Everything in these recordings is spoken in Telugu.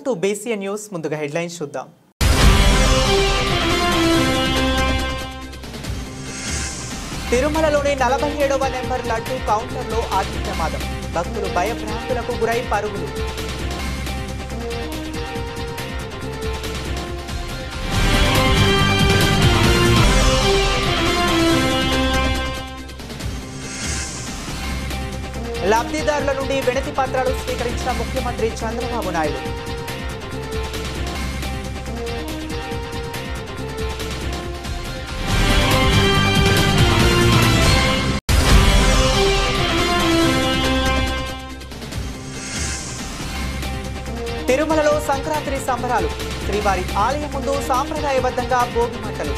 Welcome to BCN news. ముందుగా హెడ్లైన్స్ చూద్దాం. తిరుమలలోని 47వ నెంబర్ లడ్డు కౌంటర్లో అగ్ని ప్రమాదం. భక్తులు భయభ్రాంతులకు గురై పరుగులు. లబ్ధిదారుల నుండి వినతి పత్రాలు స్వీకరించిన ముఖ్యమంత్రి చంద్రబాబు నాయుడు. తిరుమలలో సంక్రాంతి సంబరాలు. శ్రీవారి ఆలయం ముందు సాంప్రదాయబద్ధంగా భోగి మంటలు.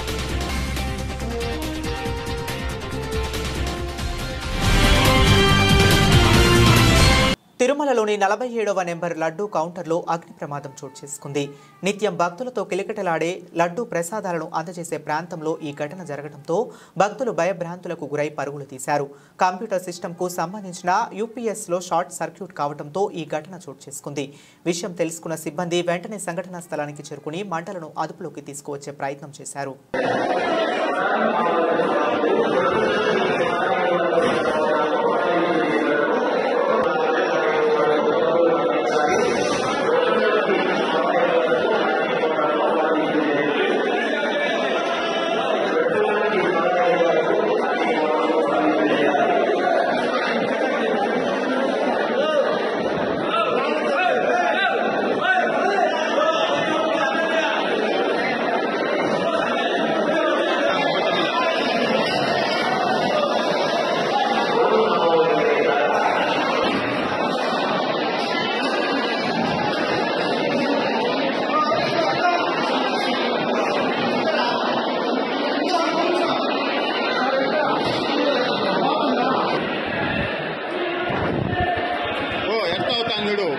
తిరుమలలోని 47వ నెంబర్ లడ్డు కౌంటర్లో అగ్ని ప్రమాదం చోటు చేసుకుంది. నిత్యం భక్తులతో కిలకిటలాడే లడ్డు ప్రసాదాలను అందజేసే ప్రాంతంలో ఈ ఘటన జరగడంతో భక్తులు భయభ్రాంతులకు గురై పరుగులు తీశారు. కంప్యూటర్ సిస్టమ్కు సంబంధించిన యూపీఎస్లో షార్ట్ సర్క్యూట్ కావడంతో ఈ ఘటన చోటు చేసుకుంది. విషయం తెలుసుకున్న సిబ్బంది వెంటనే సంఘటనా స్థలానికి చేరుకుని మంటలను అదుపులోకి తీసుకువచ్చే ప్రయత్నం చేశారు.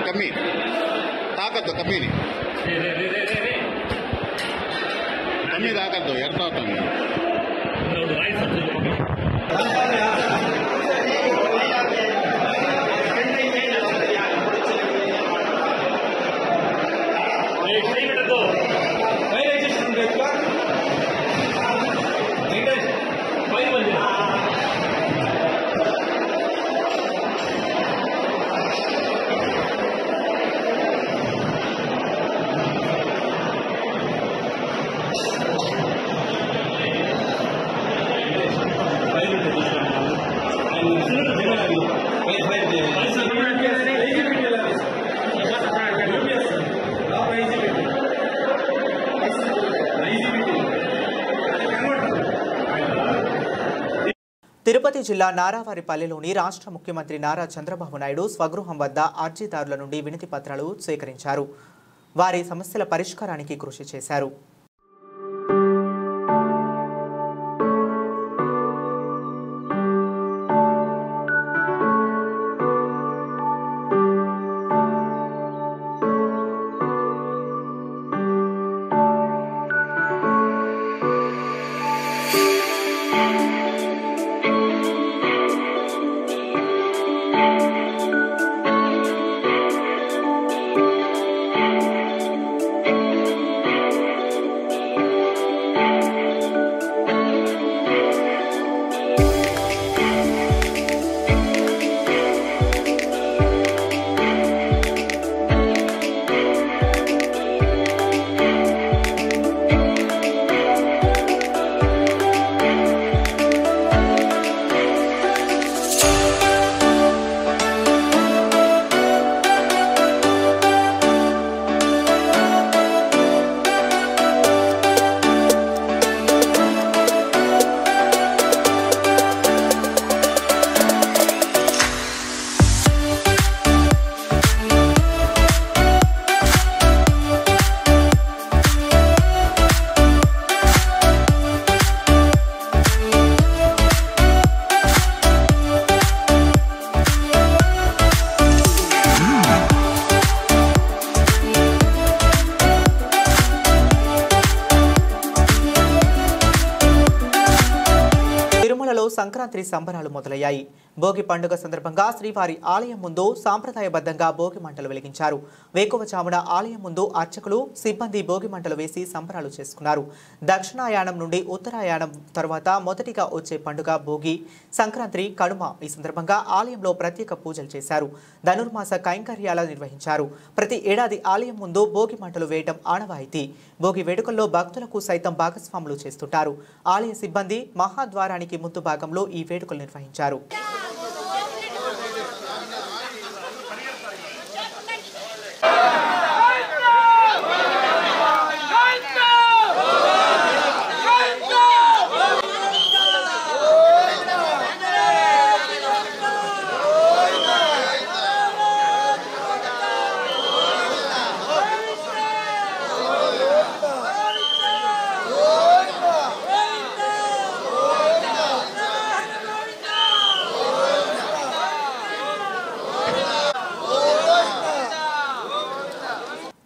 కమ్మి తాకద్దు కమ్మిని కమ్మి తాకద్దు ఎంత అవుతుంది. తిరుపతి జిల్లా నారావారిపల్లెలోని రాష్ట్ర ముఖ్యమంత్రి నారా చంద్రబాబు నాయుడు స్వగృహం వద్ద అర్జీదారుల నుండి వినతి పత్రాలు సేకరించారు. వారి సమస్యల పరిష్కారానికి కృషి చేశారు. సంక్రాంతి సంబరాలు మొదలయ్యాయి. భోగి పండుగ సందర్భంగా శ్రీవారి ఆలయం ముందు సాంప్రదాయబద్ధంగా భోగి మంటలు వెలిగించారు. వేకువజామున ఆలయం ముందు అర్చకులు, సిబ్బంది భోగి మంటలు వేసి సంబరాలు చేసుకున్నారు. దక్షిణాయానం నుండి ఉత్తరాయాణం తర్వాత మొదటిగా వచ్చే పండుగ భోగి, సంక్రాంతి, కనుమ. ఈ సందర్భంగా ఆలయంలో ప్రత్యేక పూజలు చేశారు. ధనుర్మాస కైంకర్యాలు నిర్వహించారు. ప్రతి ఏడాది ఆలయం ముందు భోగి మంటలు వేయడం ఆనవాయితీ. భోగి వేడుకల్లో భక్తులకు సైతం భాగస్వాములు చేస్తుంటారు. ఆలయ సిబ్బంది మహాద్వారానికి ముందు భాగంలో ఈ వేడుకలు నిర్వహించారు.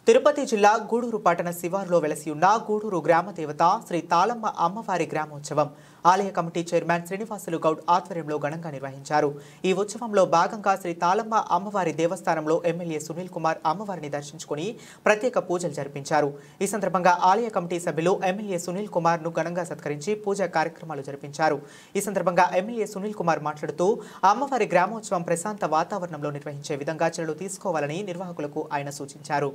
తిరుపతి జిల్లా గూడూరు పట్టణ శివారులో వెలసి ఉన్న గూడూరు గ్రామ దేవత శ్రీ తాళమ్మ అమ్మవారి గ్రామోత్సవం ఆలయ కమిటీ చైర్మన్ శ్రీనివాసులు గౌడ్ ఆధ్వర్యంలో ఘనంగా నిర్వహించారు. ఈ ఉత్సవంలో భాగంగా శ్రీ తాళమ్మ అమ్మవారి దేవస్థానంలో ఎమ్మెల్యే సునీల్ కుమార్ అమ్మవారిని దర్శించుకుని ప్రత్యేక పూజలు జరిపించారు. ఈ సందర్భంగా ఆలయ కమిటీ సభ్యులు ఎమ్మెల్యే సునీల్ కుమార్ ను ఘనంగా సత్కరించి పూజా కార్యక్రమాలు జరిపించారు. ఈ సందర్భంగా ఎమ్మెల్యే సునీల్ కుమార్ మాట్లాడుతూ అమ్మవారి గ్రామోత్సవం ప్రశాంత వాతావరణంలో నిర్వహించే విధంగా చర్యలు తీసుకోవాలని నిర్వాహకులకు ఆయన సూచించారు.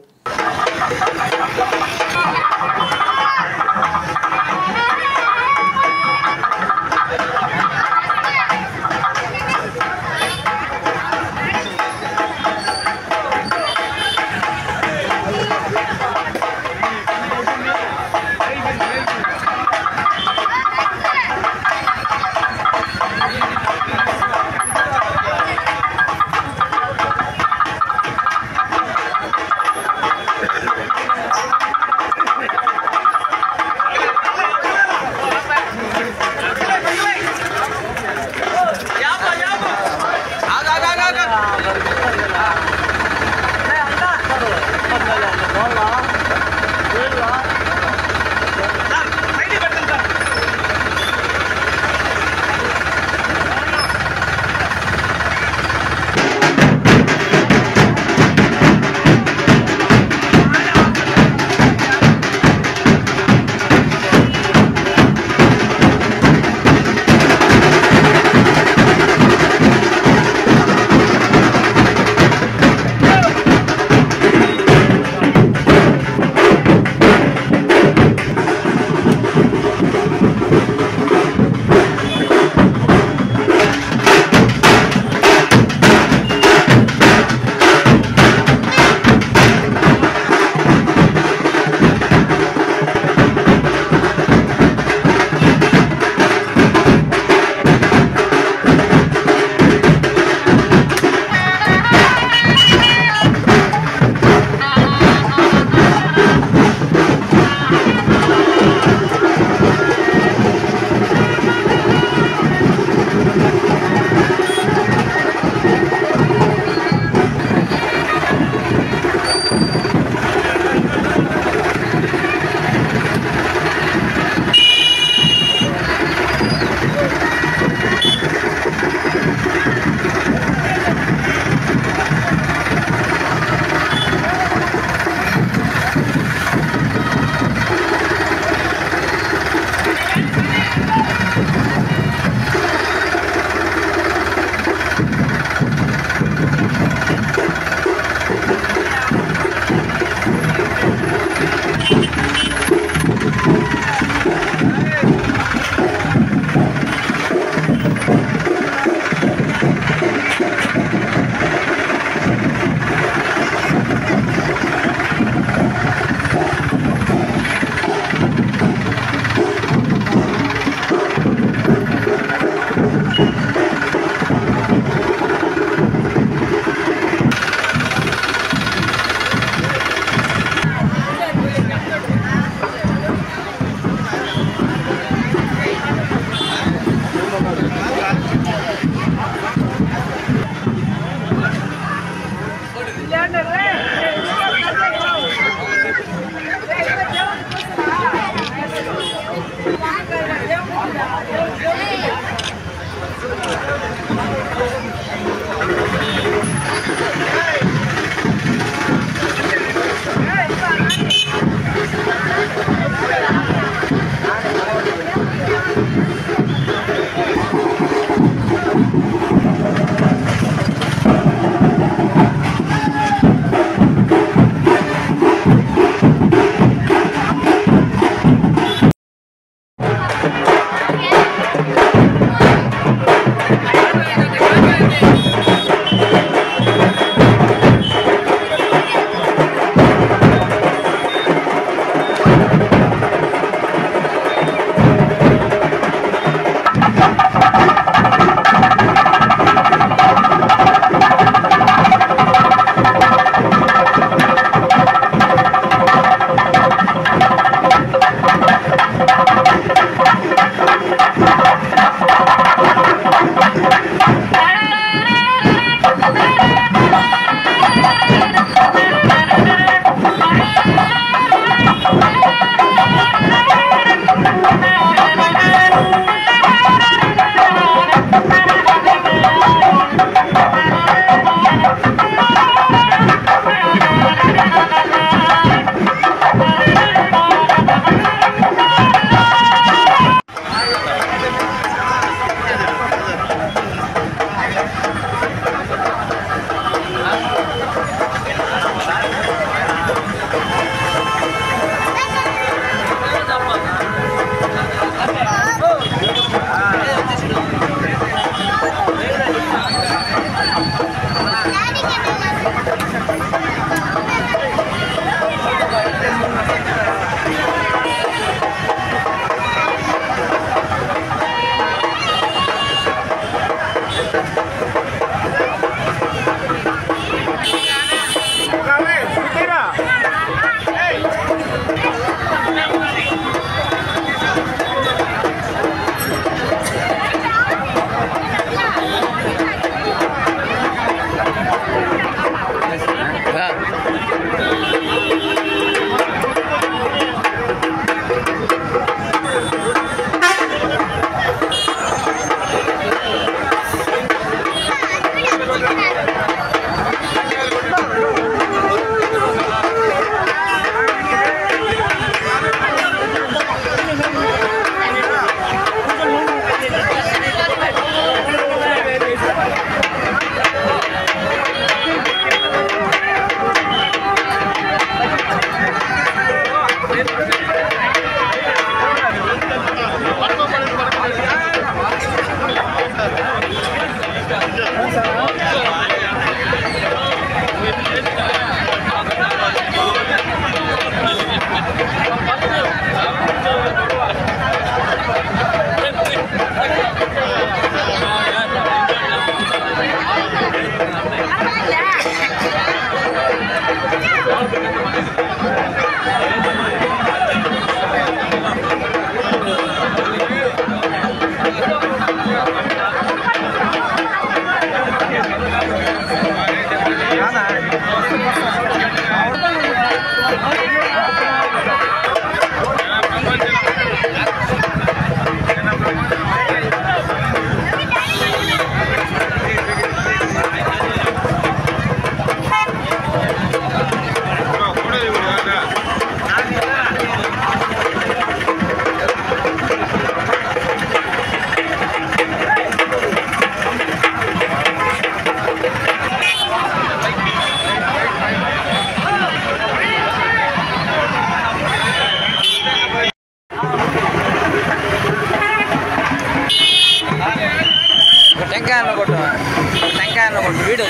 టెంకాయలు కొట్టు వీడియో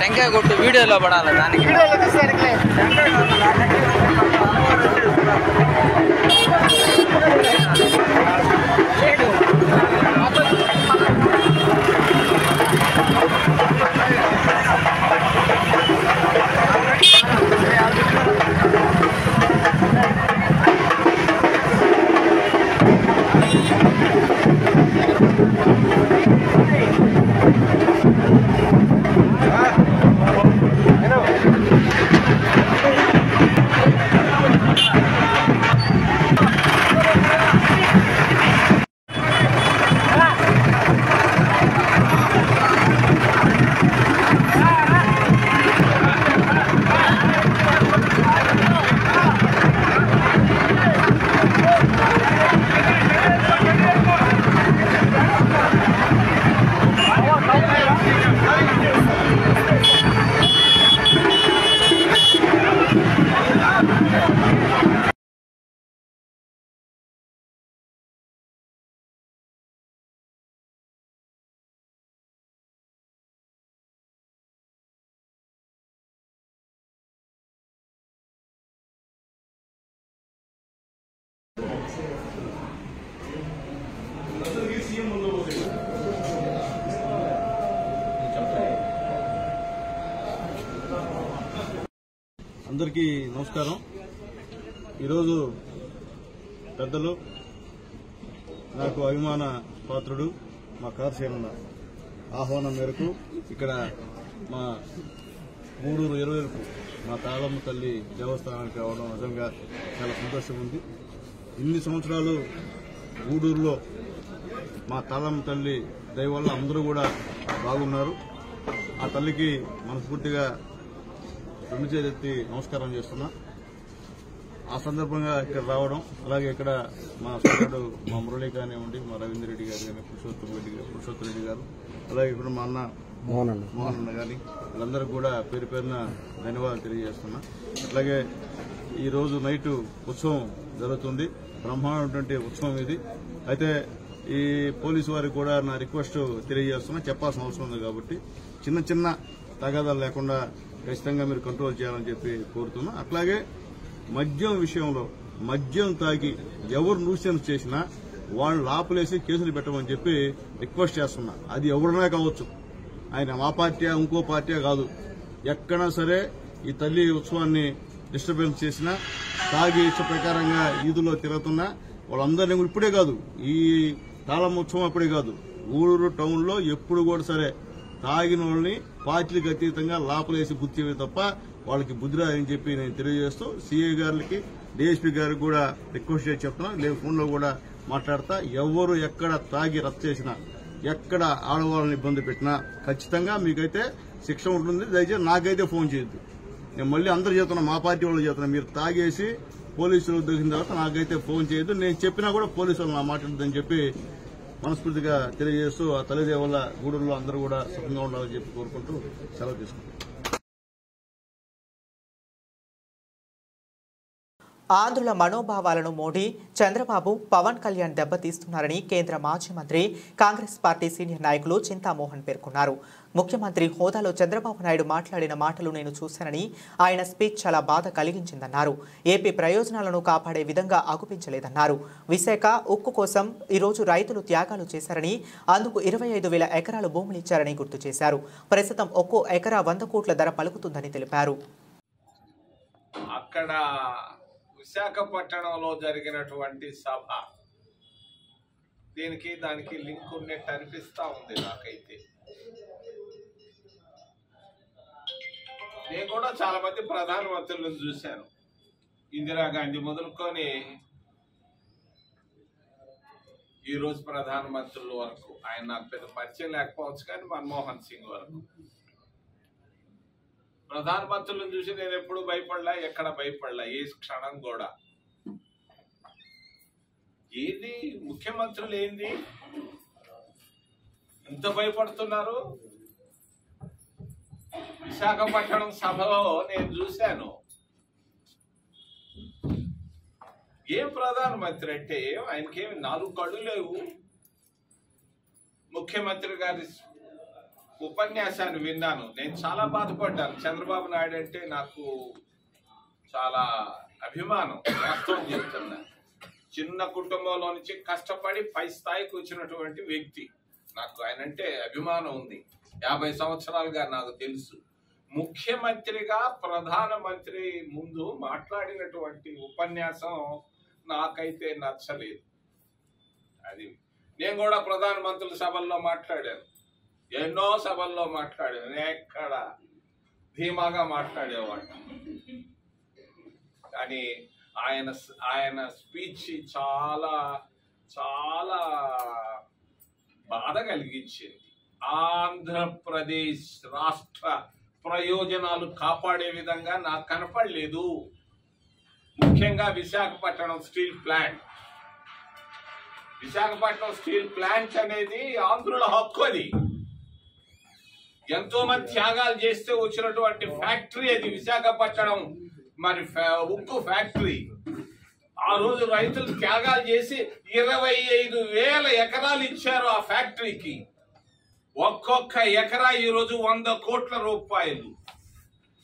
టెంకాయ కొట్టు వీడియోలో పడాలి దానికి అందరికీ నమస్కారం. ఈరోజు పెద్దలు నాకు అభిమాన పాత్రుడు మా కార్సేన ఆహ్వానం మేరకు ఇక్కడ మా గూడూరు ఇరవైపు మా తాళమ్మ తల్లి దేవస్థానానికి రావడం నిజంగా చాలా సంతోషం ఉంది. ఇన్ని సంవత్సరాలు గూడూరులో మా తాళమ్మ తల్లి దయ వల్ల అందరూ కూడా బాగున్నారు. ఆ తల్లికి మనస్ఫూర్తిగా రెండు చేతులెత్తి నమస్కారం చేస్తున్నా. ఆ సందర్భంగా ఇక్కడ రావడం, అలాగే ఇక్కడ మా సోదరుడు మా మురళి కానివ్వండి, మా రవీంద్ర రెడ్డి గారు కానీ, పురుషోత్తమ రెడ్డి గారు, అలాగే ఇప్పుడు మా అన్న మోహన్ అన్న కానీ వీళ్ళందరికీ కూడా పేరు పేరున ధన్యవాదాలు తెలియజేస్తున్నా. అట్లాగే ఈరోజు నైటు ఉత్సవం జరుగుతుంది, బ్రహ్మాండమైనటువంటి ఉత్సవం ఇది. అయితే ఈ పోలీసు వారికి కూడా నా రిక్వెస్ట్ తెలియజేస్తున్నా, చెప్పాల్సిన అవసరం ఉంది కాబట్టి చిన్న చిన్న తగాదాలు లేకుండా ఖచ్చితంగా మీరు కంట్రోల్ చేయాలని చెప్పి కోరుతున్నా. అట్లాగే మద్యం విషయంలో మద్యం తాగి ఎవరు న్యూసెన్స్ చేసినా వాళ్ళు లోపలేసి కేసులు పెట్టమని చెప్పి రిక్వెస్ట్ చేస్తున్నా. అది ఎవరైనా కావచ్చు, ఆయన మా పార్టీ ఇంకో పార్టీ కాదు. ఎక్కడా సరే ఈ తల్లి ఉత్సవాన్ని డిస్టర్బెన్స్ చేసినా, తాగి ఇష్ట ప్రకారంగా ఈదులో తిరుగుతున్నా వాళ్ళందరినీ ఇప్పుడే కాదు, ఈ తాళం ఉత్సవం అప్పుడే కాదు, గూడూరు టౌన్ లో ఎప్పుడు కూడా సరే తాగిన వాళ్ళని పార్టీలకు అతీతంగా లోపలేసి బుద్ధి చేయడం తప్ప వాళ్ళకి బుద్ధి రాదని చెప్పి నేను తెలియజేస్తూ సీఐ గారికి, డీఎస్పీ గారికి కూడా రిక్వెస్ట్ చేసి చెప్తున్నా. లేదు ఫోన్లో కూడా మాట్లాడతా, ఎవరు ఎక్కడ తాగి రద్దు చేసినా, ఎక్కడ ఆడవాళ్ళని ఇబ్బంది పెట్టినా ఖచ్చితంగా మీకైతే శిక్ష ఉంటుంది. దయచేసి నాకైతే ఫోన్ చేయొద్దు. నేను మళ్ళీ అందరూ చెప్తున్నా, మా పార్టీ వాళ్ళు చెప్తున్నా, మీరు తాగేసి పోలీసులు దొరికిన తర్వాత నాకైతే ఫోన్ చేయొద్దు. నేను చెప్పినా కూడా పోలీసు వాళ్ళు నా మాట్లాడదని చెప్పి మనస్ఫూర్తిగా తెలియజేస్తూ ఆ తల్లిదే వల్ల గూడూరులో అందరూ కూడా సుఖంగా ఉండాలని చెప్పి కోరుకుంటూ సెలవు తీసుకుంటాం. ఆంధ్రుల మనోభావాలను మోడీ, చంద్రబాబు, పవన్ కళ్యాణ్ దెబ్బతీస్తున్నారని కేంద్ర మాజీ మంత్రి, కాంగ్రెస్ పార్టీ సీనియర్ నాయకులు చింతామోహన్ పేర్కొన్నారు. ముఖ్యమంత్రి హోదాలో చంద్రబాబు నాయుడు మాట్లాడిన మాటలు నేను చూశానని, ఆయన స్పీచ్ చాలా బాధ కలిగించిందన్నారు. ఏపీ ప్రయోజనాలను కాపాడే విధంగా ఆగుపించలేదన్నారు. విశాఖ ఉక్కు కోసం ఈరోజు రైతులు త్యాగాలు చేశారని, అందుకు 25,000 ఎకరాలు భూములిచ్చారని గుర్తు చేశారు. ప్రస్తుతం ఒక్కో ఎకరా 100 కోట్ల ధర పలుకుతుందని తెలిపారు. అక్కడ విశాఖపట్నంలో జరిగినటువంటి సభ దానికి లింక్ ఉన్నట్టు అనిపిస్తా ఉంది నాకైతే. నేను కూడా చాలా మంది ప్రధానమంత్రులను చూశాను, ఇందిరాగాంధీ మొదలుకొని ఈరోజు ప్రధానమంత్రుల వరకు. ఆయన నాకు పెద్ద పరిచయం లేకపోవచ్చు, కానీ మన్మోహన్ సింగ్ వరకు ప్రధానమంత్రులను చూసి నేను ఎప్పుడు భయపడలా, ఎక్కడ భయపడలా, ఏ క్షణం కూడా. ఏంది ముఖ్యమంత్రులు ఏంది ఇంత భయపడుతున్నారు? విశాఖపట్నం సభలో నేను చూశాను. ఏం ప్రధానమంత్రి అంటే ఆయనకేమి 4 కళ్ళు లేవు, ముఖ్యమంత్రి గారి ఉపన్యాసాన్ని విన్నాను. నేను చాలా బాధపడ్డాను. చంద్రబాబు నాయుడు అంటే నాకు చాలా అభిమానం. వాస్తవం చెప్తున్నా. చిన్న కుటుంబంలో నుంచి కష్టపడి పై స్థాయికి వచ్చినటువంటి వ్యక్తి. నాకు ఆయన అంటే అభిమానం ఉంది. 50 సంవత్సరాలుగా నాకు తెలుసు. ముఖ్యమంత్రిగా ప్రధానమంత్రి ముందు మాట్లాడినటువంటి ఉపన్యాసం నాకైతే నచ్చలేదు. అది నేను కూడా ప్రధానమంత్రుల సభల్లో మాట్లాడాను, ఎన్నో సభల్లో మాట్లాడాను. ఎక్కడ ధీమాగా మాట్లాడేవాడు. కానీ ఆయన స్పీచ్ చాలా చాలా బాధ కలిగించింది. ఆంధ్రప్రదేశ్ రాష్ట్ర ప్రయోజనాలు కాపాడే విధంగా నాకు కనపడలేదు. ముఖ్యంగా Visakhapatnam steel plant. Visakhapatnam steel plant అనేది ఆంధ్రుల హక్కు. అది ఎంతో మంది త్యాగాలు చేస్తే వచ్చినటువంటి ఫ్యాక్టరీ అది విశాఖపట్నం. మరి ఉక్కు ఫ్యాక్టరీ. ఆ రోజు రైతులు త్యాగాలు చేసి 25,000 ఎకరాలు ఇచ్చారు ఆ ఫ్యాక్టరీకి. ఒక్కొక్క ఎకరా ఈరోజు 100 కోట్ల రూపాయలు.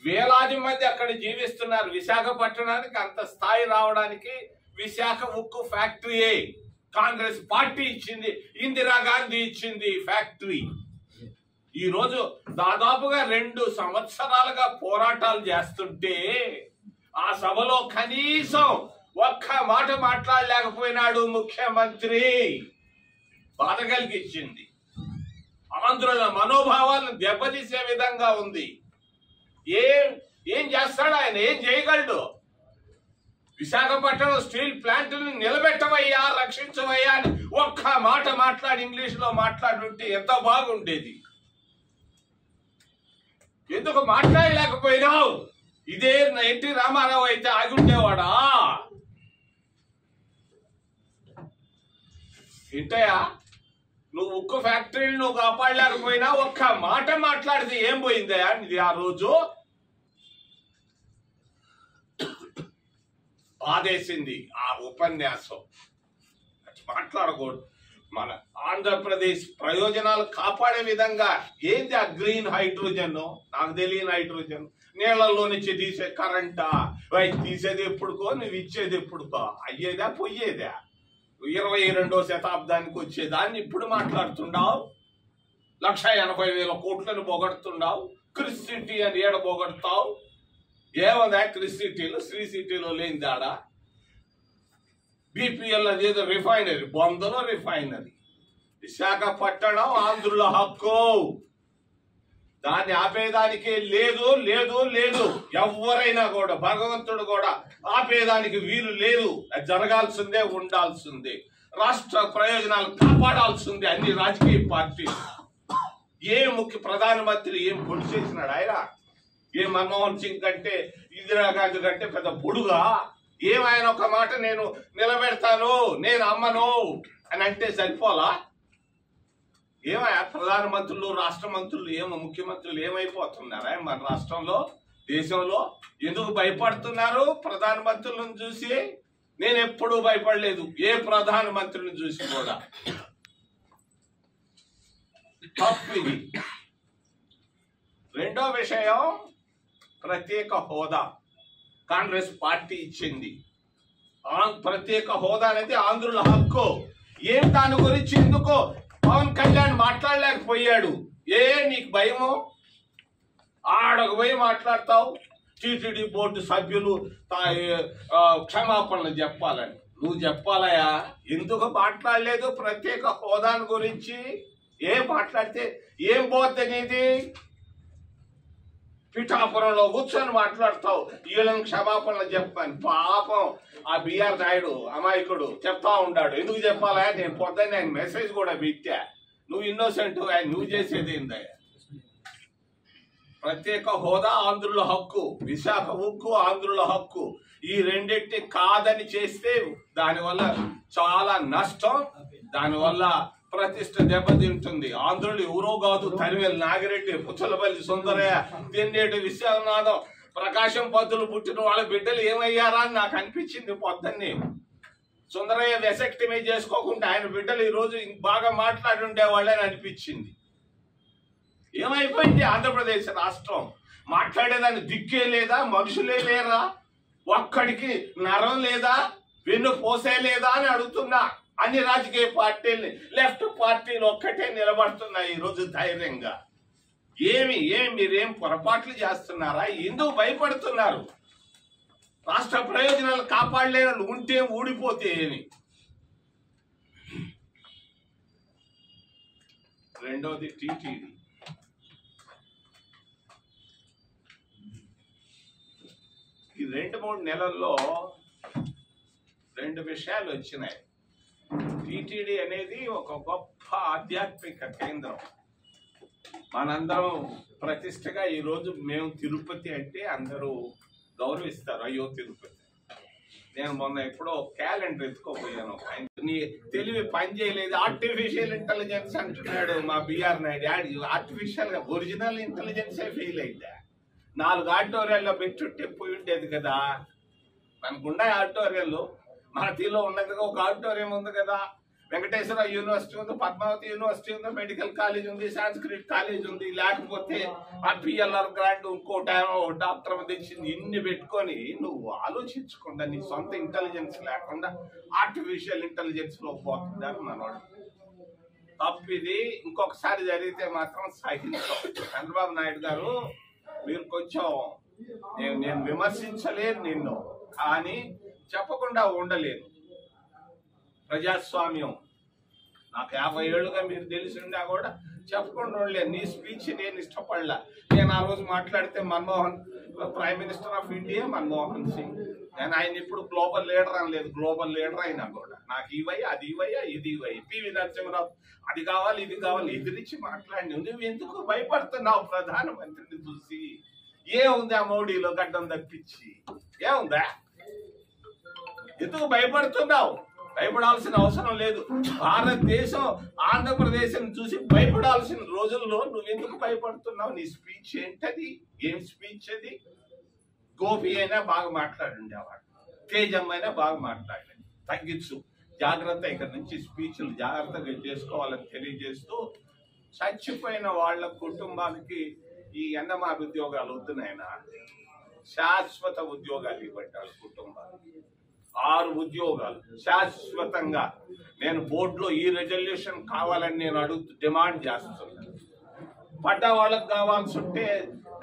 వేలాది మంది అక్కడ జీవిస్తున్నారు. విశాఖపట్నానికి అంత స్థాయి రావడానికి విశాఖ ఉక్కు ఫ్యాక్టరీయే. కాంగ్రెస్ పార్టీ ఇచ్చింది, ఇందిరాగాంధీ ఇచ్చింది ఫ్యాక్టరీ. ఈ రోజు దాదాపుగా 2 సంవత్సరాలుగా పోరాటాలు చేస్తుంటే ఆ సభలో కనీసం ఒక్క మాట మాట్లాడలేకపోయినాడు ముఖ్యమంత్రి. బాధ కలిగించింది. ఆంధ్రుల మనోభావాలను దెబ్బతీసే విధంగా ఉంది. ఏం చేస్తాడు ఆయన? ఏం చేయగలడు? విశాఖపట్నం స్టీల్ ప్లాంట్ ని నిలబెట్టవయ్యా, రక్షించవయ్యా అని ఒక్క మాట మాట్లాడి ఇంగ్లీష్ లో మాట్లాడుంటే ఎంత బాగుండేది. ఎందుకు మాట్లాడలేకపోయినావు? ఇదే ఎన్టీ రామారావు అయితే ఆగుండేవాడా? ఏంటయ్యా, నువ్వు ఉక్కు ఫ్యాక్టరీని నువ్వు కాపాడలేకపోయినా ఒక్క మాట మాట్లాడితే ఏం పోయిందయా ఇది? ఆ రోజు బాధేసింది ఆ ఉపన్యాసం. మాట్లాడకూడదు. మన ఆంధ్రప్రదేశ్ ప్రయోజనాలు కాపాడే విధంగా ఏంది ఆ గ్రీన్ హైడ్రోజన్? నాకు తెలియని హైడ్రోజన్. నీళ్లలో నుంచి తీసే కరెంటా? తీసేది ఎప్పుడుకో, నువ్వు ఇచ్చేది ఎప్పుడుకో? అయ్యేదా పోయేదా? 22వ శతాబ్దానికి వచ్చేదాన్ని ఇప్పుడు మాట్లాడుతున్నావు. 1,80,000 కోట్లను పొగడుతున్నావు. క్రిస్ సిటీ అని ఏడ పొగడతావు? ఏముందా క్రిస్ సిటీలో? శ్రీ సిటీలో లేనిదాడా? బీపీఎల్ అదేదో రిఫైనరీ, బొందలో రిఫైనరీ. విశాఖపట్నం ఆంధ్రుల హక్కు. దాన్ని ఆపేదానికి లేదు లేదు లేదు. ఎవరైనా కూడా, భగవంతుడు కూడా ఆపేదానికి వీలు లేదు. అది జరగాల్సిందే, ఉండాల్సిందే. రాష్ట్ర ప్రయోజనాలు కాపాడాల్సిందే అన్ని రాజకీయ పార్టీలు. ప్రధానమంత్రి ఏం పొడి చేసినాడు ఆయన? ఏ మన్మోహన్ సింగ్ కంటే, ఇందిరాగాంధీ కంటే పెద్ద పొడుగా? ఏమైనా ఒక మాట నేను నిలబెడతాను, నేను అమ్మను అని అంటే సరిపోలా? ఏమయ్యా ప్రధానమంత్రులు, రాష్ట్ర మంత్రులు, ముఖ్యమంత్రులు ఏమైపోతున్నారా మన రాష్ట్రంలో, దేశంలో? ఎందుకు భయపడుతున్నారు ప్రధానమంత్రులను చూసి? నేను ఎప్పుడూ భయపడలేదు ఏ ప్రధానమంత్రిని చూసి కూడా. తప్పిది. రెండో విషయం, ప్రత్యేక హోదా కాంగ్రెస్ పార్టీ ఇచ్చింది. ప్రత్యేక హోదా అనేది ఆంధ్రుల హక్కు. ఏం దాని గురించి ఎందుకో పవన్ కళ్యాణ్ మాట్లాడలేకపోయాడు? నీకు భయమో? ఆడకు పోయి మాట్లాడతావు. టీటీడీ బోర్డు సభ్యులు క్షమాపణలు చెప్పాలని నువ్వు చెప్పాలయా? ఎందుకు మాట్లాడలేదు ప్రత్యేక హోదాని గురించి? ఏం మాట్లాడితే ఏం పోతే నీది? పిఠాపురంలో కూర్చొని మాట్లాడతావు. వీళ్ళని క్షమాపణలు చెప్పాను. పాపం ఆ బిఆర్ నాయుడు అమాయకుడు చెప్తా ఉన్నాడు. ఎందుకు చెప్పాలా? నేను పొద్దున్న ఆయన మెసేజ్ కూడా పెట్టా. నువ్వు ఇన్నోసెంట్, ఆయన నువ్వు చేసేది ఏందయ్యా? ప్రత్యేక హోదా ఆంధ్రుల హక్కు, విశాఖ ఉక్కు ఆంధ్రుల హక్కు. ఈ రెండింటి కాదని చేస్తే దానివల్ల చాలా నష్టం, దానివల్ల ప్రతిష్ట దెబ్బతింటుంది. ఆంధ్రులు ఎవరో కాదు, తరివేలు నాగిరెడ్డి, పుచ్చలపల్లి సుందరయ్య, తెన్నేటి విశ్వనాథం, ప్రకాశం పంతులు పుట్టిన వాళ్ళ బిడ్డలు ఏమయ్యారా అని నాకు అనిపించింది పొద్దున్నే. సుందరయ్య వెసెక్టమీ చేసుకోకుండా ఆయన బిడ్డలు ఈరోజు బాగా మాట్లాడి ఉండేవాళ్ళని అనిపించింది. ఏమైపోయింది ఆంధ్రప్రదేశ్ రాష్ట్రం? మాట్లాడేదాన్ని దిక్కే లేదా? మనుషులే లేరా? ఒక్కడికి నరం లేదా? వెన్ను పోసే లేదా అని అడుగుతున్నా. అన్ని రాజకీయ పార్టీలు, లెఫ్ట్ పార్టీలు ఒక్కటే నిలబడుతున్నాయి ఈరోజు ధైర్యంగా. మీరేం పొరపాట్లు చేస్తున్నారా? ఎందుకు భయపడుతున్నారు? రాష్ట్ర ప్రయోజనాలు కాపాడలేని ఉంటే ఊడిపోతే ఏమి? రెండోది టీటీడీ. ఈ 2-3 నెలల్లో 2 విషయాలు వచ్చినాయి. టీటీడీ అనేది ఒక గొప్ప ఆధ్యాత్మిక కేంద్రం. మనందరం ప్రతిష్టగా ఈరోజు మేము తిరుపతి అంటే అందరూ గౌరవిస్తారు. అయ్యో తిరుపతి. నేను మొన్న ఎప్పుడో క్యాలెండర్ ఎత్తుకోపోయాను. నీ తెలివి పని చేయలేదు. ఆర్టిఫిషియల్ ఇంటెలిజెన్స్ అంటున్నాడు మా బిఆర్ నాయుడు. ఆర్టిఫిషియల్ గా ఒరిజినల్ ఇంటెలిజెన్సే ఫెయిల్ అయిందా? 4 ఆడిటోరియాల్లో పెట్టుంటే పోయి ఉండేది కదా. మనకున్న ఆడిటోరియాలు మన తీలో ఉన్నది. ఒక ఆడిటోరియం ఉంది కదా, వెంకటేశ్వర యూనివర్సిటీ ఉంది, పద్మావతి యూనివర్సిటీ ఉంది, మెడికల్ కాలేజ్ ఉంది, సాంస్క్రిట్ కాలేజ్ ఉంది. లేకపోతే ఆ పిఎల్ఆర్ గ్రాండ్ ఇంకోటి డాక్టర్ తెచ్చింది. ఇన్ని పెట్టుకొని నువ్వు ఆలోచించకుండా నీ సొంత ఇంటెలిజెన్స్ లేకుండా ఆర్టిఫిషియల్ ఇంటెలిజెన్స్ లో పోతున్నారు మనవాడు. తప్పిది ఇంకొకసారి జరిగితే మాత్రం సహించాం. చంద్రబాబు నాయుడు గారు, మీరు కొంచెం నేను విమర్శించలేను నిన్ను, కానీ చెప్పకుండా ఉండలేను. ప్రజాస్వామ్యం నాకు 50 ఏళ్ళుగా మీరు తెలిసిందా కూడా చెప్పకుండా ఉండలేదు. నీ స్పీచ్ నేను ఇష్టపడలా. నేను ఆ రోజు మాట్లాడితే prime minister of India Manmohan Singh, నేను ఆయన ఇప్పుడు గ్లోబల్ లీడర్ అని లేదు, గ్లోబల్ లీడర్ అయినా కూడా నాకు ఇవయ్యా అది ఇవయ్యా ఇది ఇవయ్య. పివి నరసింహరావు అది కావాలి ఇది కావాలి ఎదిరించి మాట్లాడి నువ్వు ఎందుకు భయపడుతున్నావు? ప్రధానమంత్రిని చూసి ఏముంది ఆ మోడీలో గడ్డం తప్పించి? ఏముందా? ఎందుకు భయపడుతున్నావు? భయపడాల్సిన అవసరం లేదు. భారతదేశం ఆంధ్రప్రదేశ్ చూసి భయపడాల్సిన రోజుల్లో నువ్వెందుకు భయపడుతున్నావు? నీ స్పీచ్ ఏంటది? ఏం స్పీచ్ అది? గోపి అయినా బాగా మాట్లాడుండేవాడు, తేజమ్మ అయినా బాగా మాట్లాడండి. తగ్గించు, జాగ్రత్త. ఇక్కడ నుంచి స్పీచ్లు జాగ్రత్తగా చేసుకోవాలని తెలియజేస్తూ, చచ్చిపోయిన వాళ్ళ కుటుంబాలకి ఈ ఎన్నమార్ ఉద్యోగాలు వద్దునైనా శాశ్వత ఉద్యోగాలు ఇవ్వండి. వాళ్ళ కుటుంబాలకి 6 ఉద్యోగాలు శాశ్వతంగా. నేను బోర్డులో ఈ రెజల్యూషన్ కావాలని నేను డిమాండ్ చేస్తున్నాను. పడ్డ వాళ్ళకి కావాల్సి ఉంటే,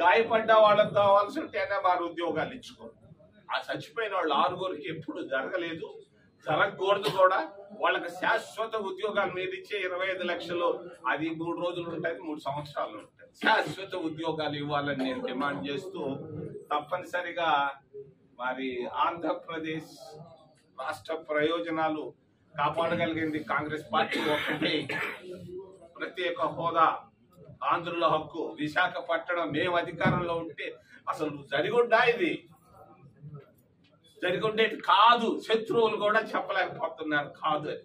గాయపడ్డ వాళ్ళకి కావాల్సి ఉంటే వారు ఉద్యోగాలు ఇచ్చుకోరు. ఆ చచ్చిపోయిన వాళ్ళు 6గురికి ఎప్పుడు జరగలేదు, జరగకూడదు కూడా. వాళ్ళకి శాశ్వత ఉద్యోగాలు మీద ఇచ్చే 25 లక్షలు, అది 3 రోజులు ఉంటుంది, 3 సంవత్సరాలు ఉంటాయి. శాశ్వత ఉద్యోగాలు ఇవ్వాలని నేను డిమాండ్ చేస్తూ, తప్పనిసరిగా మరి ఆంధ్రప్రదేశ్ రాష్ట్ర ప్రయోజనాలు కాపాడగలిగింది కాంగ్రెస్ పార్టీ ఒకటే. ప్రత్యేక హోదా, ఆంధ్రుల హక్కు, విశాఖపట్నం మేము అధికారంలో ఉంటే అసలు జరిగుండా? ఇది జరిగుండేది కాదు. శత్రువులు కూడా చెప్పలేకపోతున్నారు కాదు.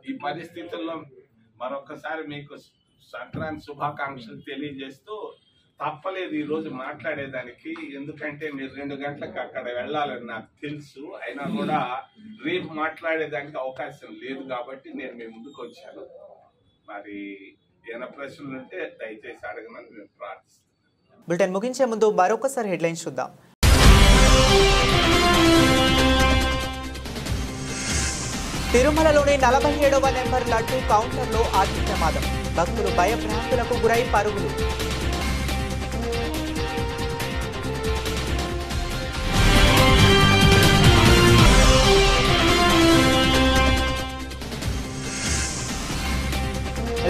ఈ పరిస్థితుల్లో మరొకసారి మీకు సంక్రాంతి శుభాకాంక్షలు తెలియజేస్తూ, తప్పలేదు ఈ రోజు మాట్లాడేదానికి. ఎందుకంటే మీరు 2 గంటలకు అక్కడ వెళ్ళాలని నాకు తెలుసు. అయినా కూడా రేపు మాట్లాడేదానికి అవకాశం లేదు కాబట్టి నేను మీ ముందుకు వచ్చాను. మరి ఏమైనా ప్రశ్నలు ఉంటే దయచేసి అడగమని నేను ప్రార్థిస్తాను. బులెటిన్ ముగించే ముందు మరొకసారి హెడ్లైన్స్ చూద్దాం. తిరుమలలోని 47వ నెంబర్ లడ్డు కౌంటర్లో అగ్ని ప్రమాదం. భక్తులు భయభ్రాంతులకు గురై పరుగులు.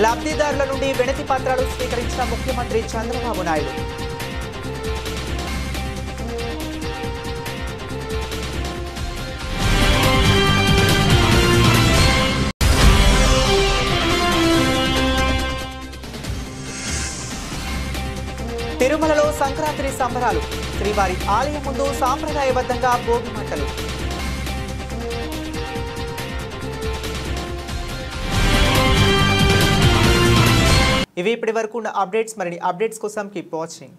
లబ్ధిదారుల నుండి వినతి పత్రాలు స్వీకరించిన ముఖ్యమంత్రి చంద్రబాబు నాయుడు. తిరుమలలో సంక్రాంతి సంబరాలు. శ్రీవారి ఆలయం ముందు సాంప్రదాయబద్ధంగా భోగి మంటలు. ఇవి ఇప్పటి వరకు ఉన్న అప్డేట్స్. మరిన్ని అప్డేట్స్ కోసం కీప్ వాచింగ్.